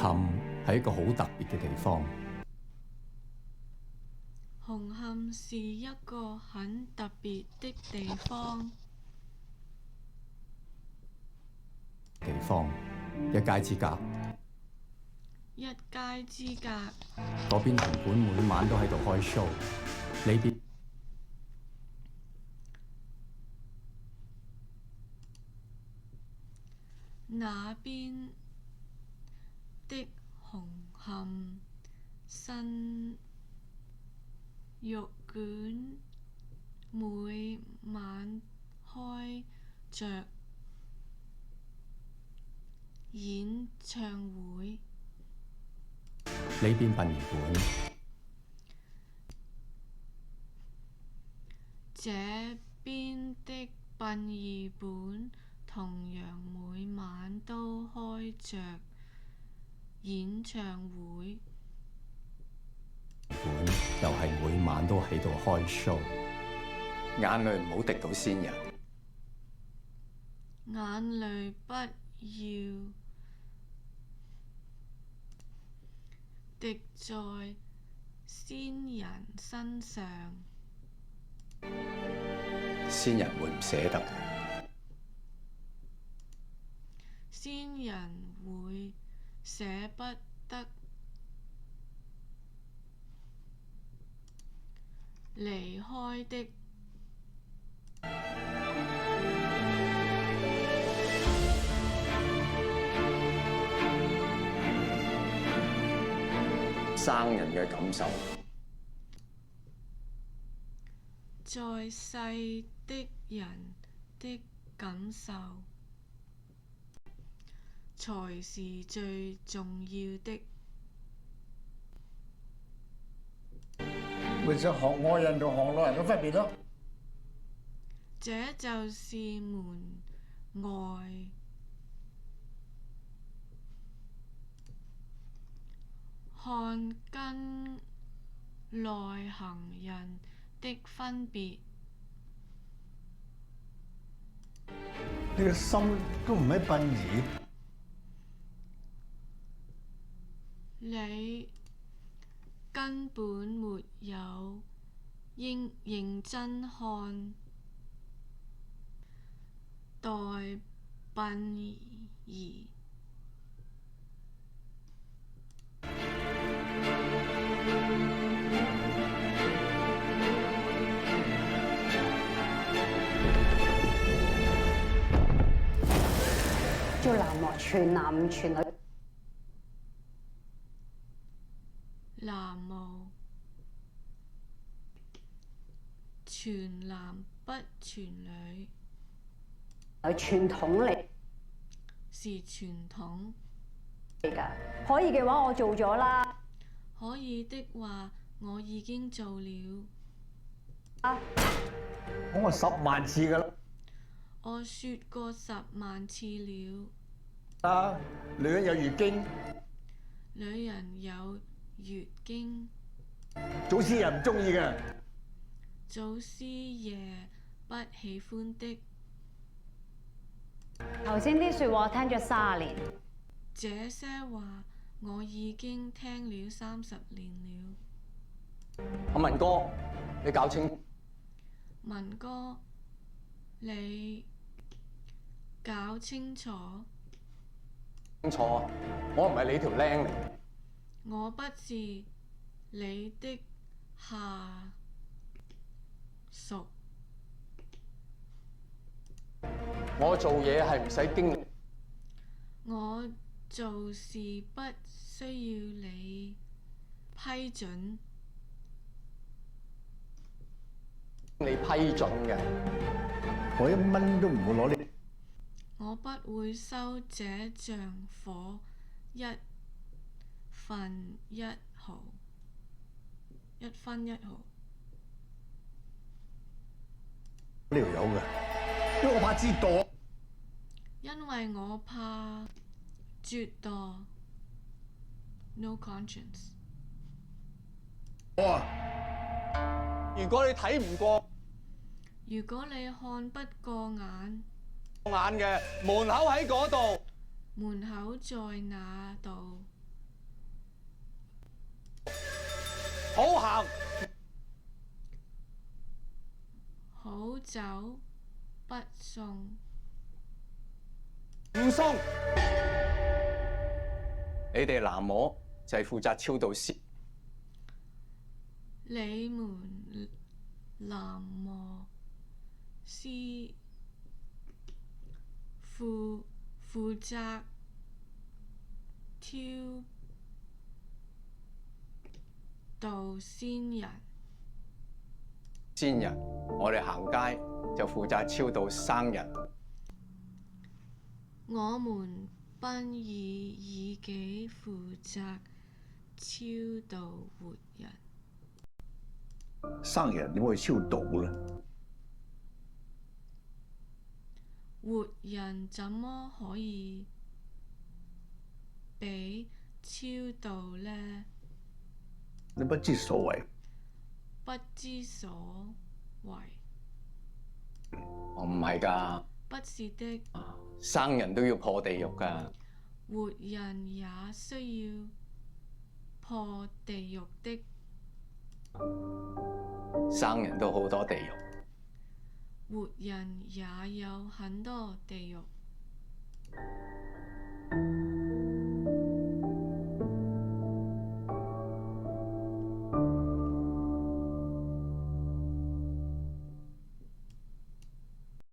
磡係一個好特別嘅地方。紅磡是一個很特別的地方。一街之隔，一街之隔，嗰邊紅館每晚都喺度開 show，呢邊那邊的紅磡新肉館每晚開着演唱會。呢邊殯儀館，這邊的殯儀館同樣每晚都開着演唱會。館又係每晚都喺度開 show，眼淚唔好滴到先人，眼淚不要滴在先人身上，先人會唔捨得嘅。先人會捨不得離開的。生人嘅感受，在世的人的感受才是最重要的。咪就行外人同行內人嘅分別咯。這就是門外漢跟內行人的分別。你個心都唔喺殯儀，你根本沒有認真看待殯儀。做男模全男唔全女，男模全男不全女，係傳統嚟是傳統。㗎。可以嘅話，我做咗啦。可以的話，我已經做了。講過10萬次㗎啦。我說過10萬次了。女人有月經，女人有月經，祖師爺唔中意嘅。祖師爺不喜歡的。頭先啲説話聽咗30年，這些話我已經聽了30年了。阿文哥，你搞清楚。文哥，你搞清楚。清楚啊！我唔係你條僆嚟。我不是你的下屬。我做嘢係唔使經歷。我做事不需要你批准。你批准嘅。我1蚊都唔會攞你。我不會收這帳火1分1毫，1分1毫。呢條友嘅，因為我怕知道。因為我怕折墮 ，no conscience。如果你睇唔過如果你看不過眼嘅，門口喺嗰度。門口在那度。好行，好走不送，唔送。你哋喃嘸就係負責超度先。你們喃嘸是負責超度先人。先人，我哋行街就負責超度生人。我們殯儀以己負責超度活人。生人點會超度咧？活人怎麼可以被超度呢？你不知所謂。不知所謂。我唔係㗎，不是的，生人都要破地獄㗎。活人也需要破地獄的。生人都好多地獄。活人也有很多地獄。